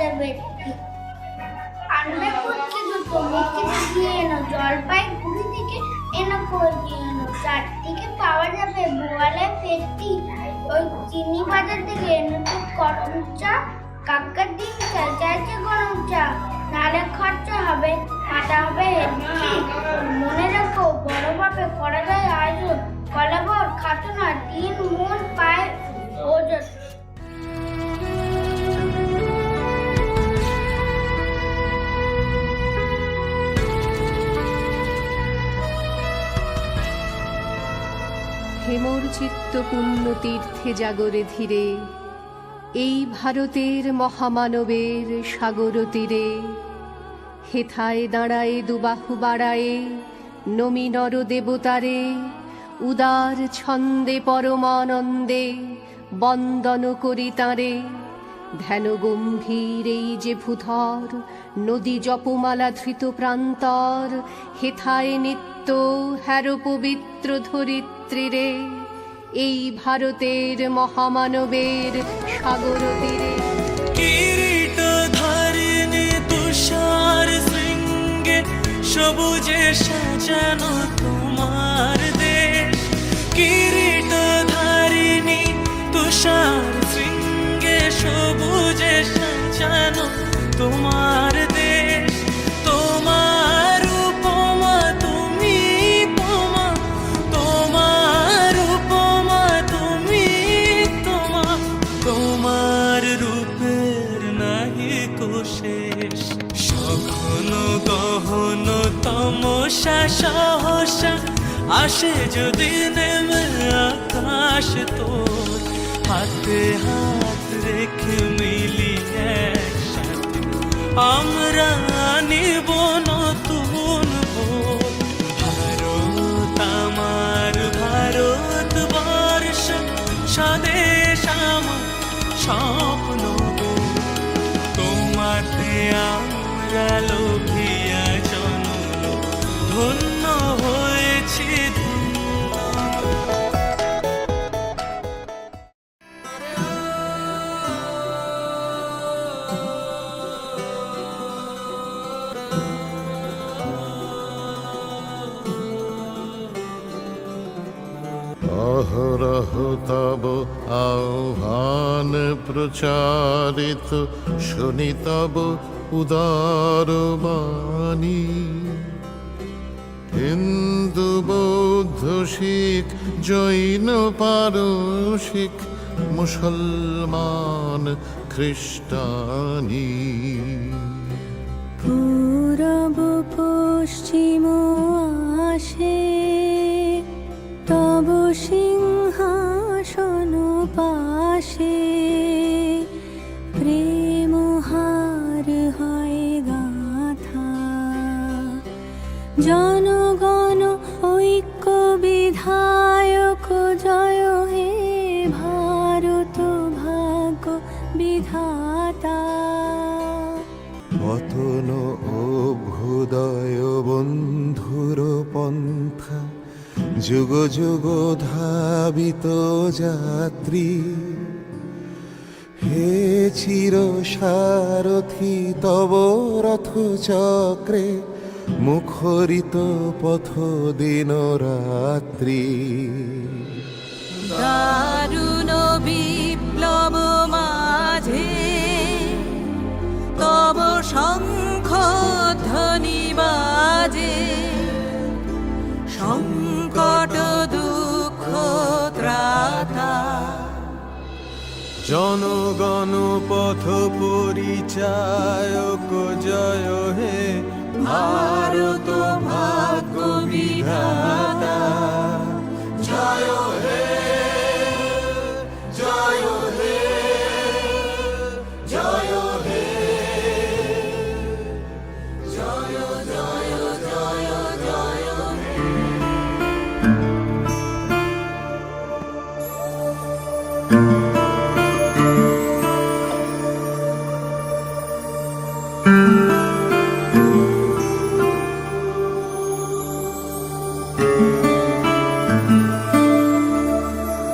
যাবে। আনবে পুচকে দুটো, মিষ্টিতে দিয়ে এনো, জলপাইগুড়ি থেকে এনো কলকে এনো, চারদিকে পাওয়া যাবে বোয়ালে পেটি, ওই চিনি বাজার থেকে এনো তো গরম চা, কাকার দিন চাইছে গরম চা, নাহলে খরচা হবে, কাটা হবে হেলছি। মনে রাখো বড়ভাবে করা যায় আয়োজন, কলাবর খাতো না, 3 মন পায় ওজন। হেমর চিত্ত পুণ্য তীর্থে জাগরে ধীরে, এই ভারতের মহামানবের সাগর তীরে, হেথায় দাঁড়ায়ে দুবাহু বাড়ায়ে, নমি নর দেবতারে, উদার ছন্দে পরমানন্দে বন্দন করি তাঁরে। ধ্যান গম্ভীর এই যে ভূধর, নদী জপমালা ধৃত প্রান্তর, হেথায় নিত্য হ্যার পবিত্র ধরিত্রীরে, এই ভারতের মহামানবের সাগর তীরে। কিরীট ধারিণী তুষার শৃঙ্গে, সবুজে সাজানো তোমার দেশ। কিরীট ধারিণী তুষার শৃঙ্গে, সবুজে সাজানো তোমার দেশ। তোমার উপমা তুমি তোমা, তোমার উপমা তুমি তোমা, তোমার রূপের নাহি কোশেষ। সঘন গহন তমসা সহসা আসে যদি নেমে আকাশ তোর, হাতে হাত রেখে মিলি একসাথে আমরা নিব নতুন ভোর। ভারত আমার ভারতবর্ষ, স্বদেশ আমার স্বপ্ন গো। তোমাতে আমরা লোভিয়া জনম, ধন্য হয়েছি ধন্য। অহরহ তব আহ্বান প্রচারিত, শুনি তব উদার বাণী। হিন্দু বৌদ্ধ শিখ জৈন পারসিক, মুসলমান খ্রিস্টানি। পূরব পশ্চিম আসে, তব সিংহাসন পাশে, প্রেম হার হয় গাথা। জনগণ ঐক্য বিধায়ক, জয় হে ভারত ভাগ্য বিধাতা। পতন অভ্যুদয় বন্ধুর পন্থা, যুগ যুগ ধাবিত যাত্রী। হে চির সারথি তব রথ চক্রে, মুখরিত পথ দিন রাত্রি। দারুণ বিপ্লব মাঝে, তব শঙ্খ ধ্বনি বাজে। সংকট দুঃখ ত্রাতা, জনগণ পথ পরিচায়ক, জয় হে ভারত ভাগ্য বিধাতা। জয় হে, জয় হে, জয় হে, জয় জয় জয় জয় হে।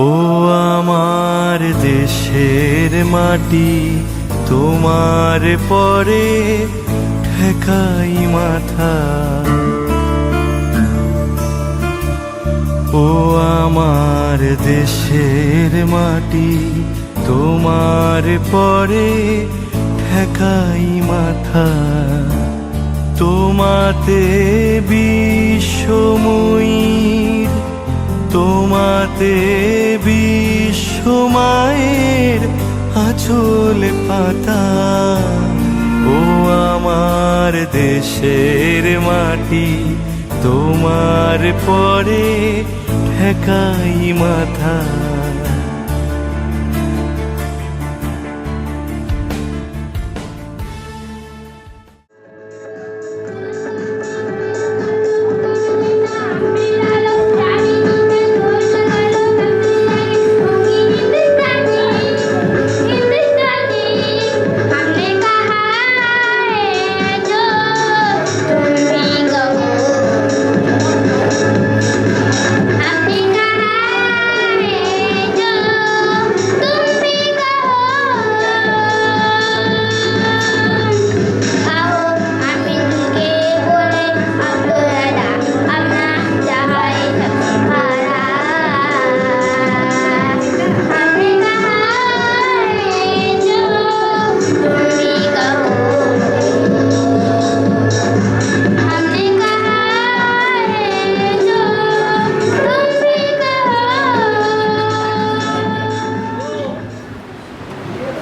ও আমার দেশের মাটি, তোমার তোমার পরে ঠেকাই মাথা। ও আমার দেশের মাটি, তোমার পরে ঠেকাই মাথা। তোমাতে বিশ্বময়ীর, তোমাতে বিশ্বমায়ের আঁচল পাতা। ও আমার দেশের মাটি, তোমার পরে ঠেকাই মাথা।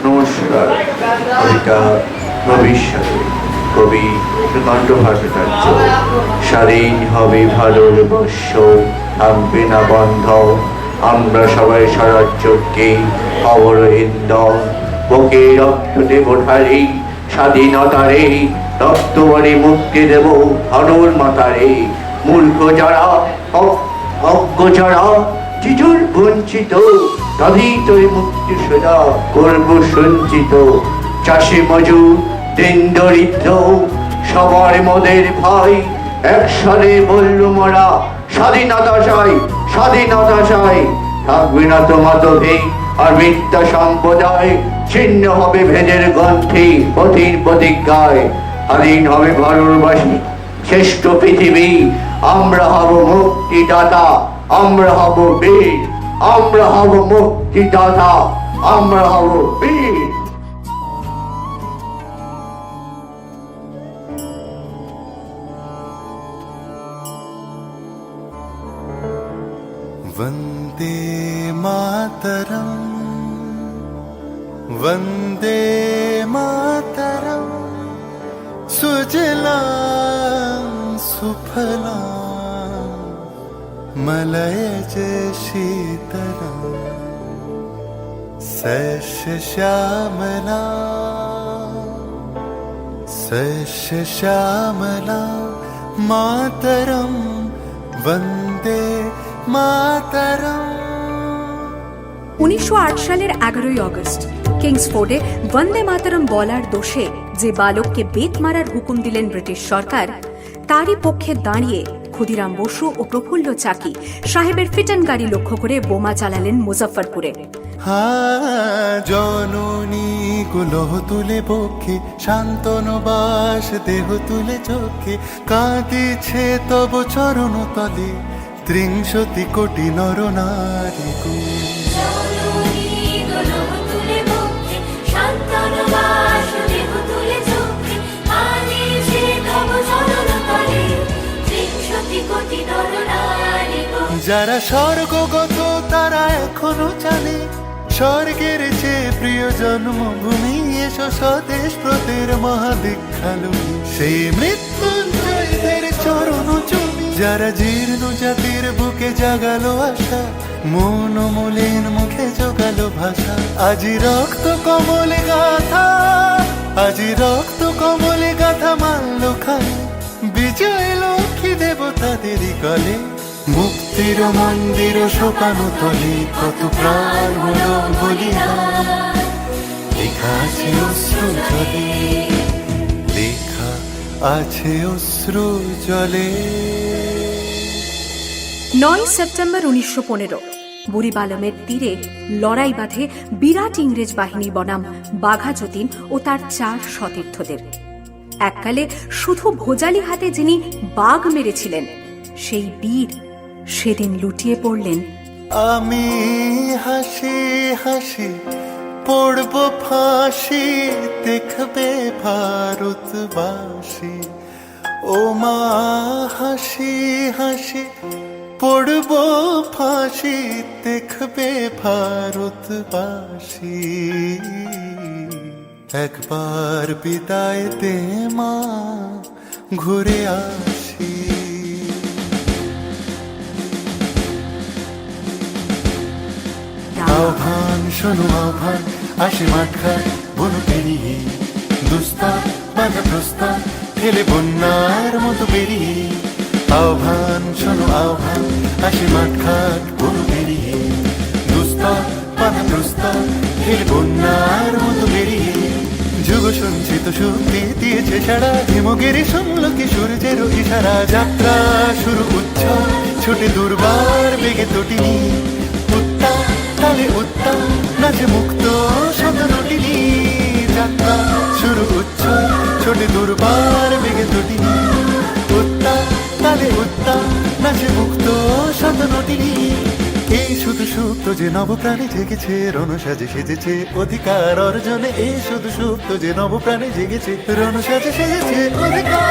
নমস্কার। কবিতা ভবিষ্যতে, কবি সুকান্ত ভট্টাচার্য। স্বাধীন হবে ভারতবর্ষ, থাকবে না বন্ধ, আমরা সবাই স্বরাজ্যকে অবরোহিত। বুকে রক্ত দেব ঢালি স্বাধীনতারে, রক্ত বলে মুক্তি দেব ভারত মাতারে। মূর্খ যারা, অজ্ঞ যারা, চিজুর বঞ্চিত, তাদের তোর মুক্তি সদা করব সঞ্চিত। চাষি মজুর দিন দরিদ্র সবার মদের ভাই, একসাথে বলল মোরা স্বাধীনতা চাই, স্বাধীনতা চাই। থাকবে না তো মাতভে আর মিথ্যা সম্প্রদায়, ছিন্ন হবে ভেদের গ্রন্থি পথির প্রতিজ্ঞায়। স্বাধীন হবে ভারতবাসী শ্রেষ্ঠ পৃথিবী, আমরা হব মুক্তিদাতা, আমরা হব বীর, আমরা হব মুক্তিদাতা, আমরা হব বীর। वन्दे मातरम्, वन्दे मातरम्, सुजलां सुफलां मलयज शीतलां सस्यश्यामला मातरं वन्दे मातरम्। 1908 সালের 11ই আগস্ট কিংসফোর্ডে বন্দে মাতরম বলার দোষে যে বালককে বেত মারার হুকুম দিলেন ব্রিটিশ সরকার, তারই পক্ষে দাঁড়িয়ে ক্ষুদিরাম বসু ও প্রফুল্ল চাকি সাহেবের ফিটন গাড়ি লক্ষ্য করে বোমা চালালেন মুজফ্ফরপুরে। জননী গুলহ তুলে বক্ষে, শান্তনু বাস দেহ তুলে চোখে, কাঁদিছে তব চরণ তলে 30 কোটি নর নারী গো। যারা স্বর্গগত তারা এখনো জানে, স্বর্গের চেয়ে প্রিয় জন্মভূমি, এসো স্বদেশ প্রতের মহাদীক্ষালু। সেই মৃত্যুঞ্জয়দের চরণ চুমি, যারা জীর্ণ জাতির বুকে জাগালো আশা, মন মলিন মুখে জোগালো ভাষা। আজি রক্ত কমলে গাথা, আজি রক্ত কমলে গাথা মানল খালে, বিজয় লক্ষ্মী দেবতাদেরই কলে। মুক্তির মন্দির শোকানো তলে কত প্রাণ হলো বলিদান, লেখা আছে অশ্রু জলে, লেখা আছে অশ্রু জলে। 9 সেপ্টেম্বর 1915 বুড়িবালমের তীরে লড়াই বাঁধে বিরাট ইংরেজ বাহিনী বনাম বাঘা যতীন ও তার 4 সতীর্থদের। এককালে শুধু ভোজালি হাতে যিনি বাঘ মেরেছিলেন, সেই বীর সেদিন লুটিয়ে পড়লেন। আমি হাসি হাসি পড়ব ফাঁসি, দেখবে ভারতবাসী। ও মা হাসি হাসি পড়ব ফাঁসি, দেখবে ভারতবাসী। একবার বিদায় দে মা, ঘুরে আসি। আহ্বান শোনো আহ্বান, আসে মাঠঘাট বন পেরিয়ে, দুস্তার বাধা প্রস্তার ফেলে বন্যার মতো বেরিয়ে। আহ্বান শোনো আহ্বান, আসে মাঠঘাট বন পেরিয়ে, দুস্তার বাধা প্রস্তার ফেলে বন্যার মতো বেরিয়ে। যুগ সঞ্চিত শক্তি দিয়েছে সারা, হিমগিরি শুনল কি সূর্যের ইশারা। যাত্রা শুরু উচ্ছল, ছোটে দুর্বার বেগে তটিনী, উত্তাপ তালে উত্তাপ নাচে মুক্ত শতনটিনী। যাত্রা শুরু উচ্ছল, ছোটে দুর্বার বেগে তটিনী, উত্তাপ তালে উত্তাপ নাচে মুক্ত শতনটিনী। এই শুধু সুপ্ত যে নবপ্রাণে জেগেছে, রণসাজে সেজেছে অধিকার অর্জনে। এই শুধু সুপ্ত যে নবপ্রাণে জেগেছে, রণসাজে সেজেছে অধিকার।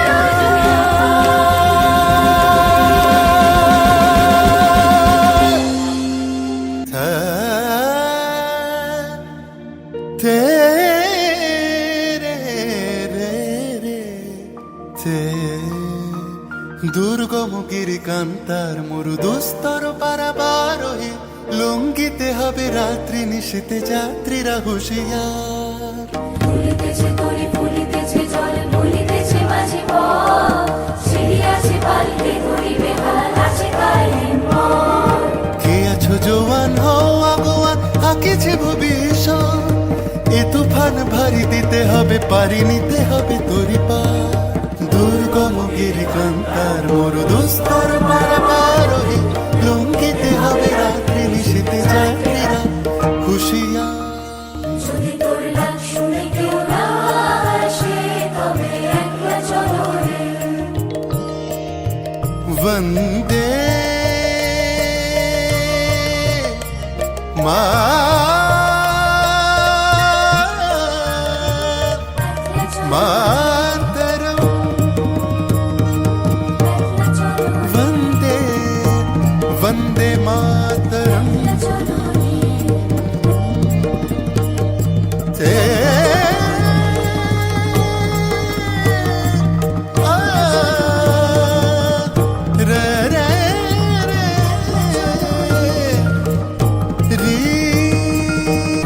দুর্গম গিরিকান্তার মরু দুস্তর পারাবার হয়ে, লঙ্ঘিতে হবে রাত্রি নিশীতে যাত্রীরা হুঁশিয়ার। ফুলিতেছে তরি ফুলিতেছে জল ফুলিতেছে মাঝে পথ, সিঁড়ি আছে পাল্টে ধরিবে হাল আছে কালীন পথ। কে আছো জোয়ান হও আগোয়ান, আঁকেছে ভবিষ্যৎ। এ তুফান ভারী দিতে হবে, পারি নিতে হবে তরি পার। দুর্গম গিরিকান্তার মরু দুস্তর পারাবার হয়ে, লঙ্ঘিতে হবে রাত্রি নিশীতে যাত্রীরা হুঁশিয়ার। যদি তোর ডাক শুনে কেউ না আসে, তবে একলা চলো রে। वंदे मा मातरम, वंदे वंदे मातरम। ते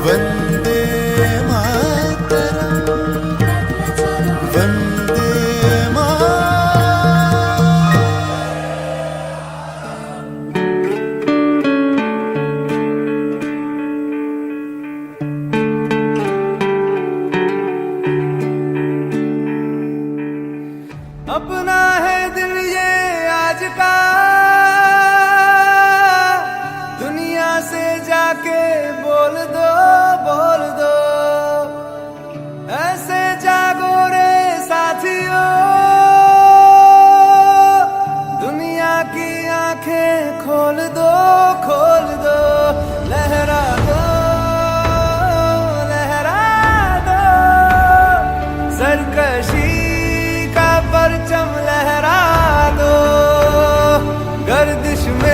वंदे मातरम, वंदे अपना है दिल ये आज का, दुनिया से जाके बोल दो बोल दो। ऐसे जागो रे साथियों, दुनिया की आंखें खोल दो खोल दो। लहरा दो लहरा दो, सरकशी परचम लहरा दो, गर्दिश में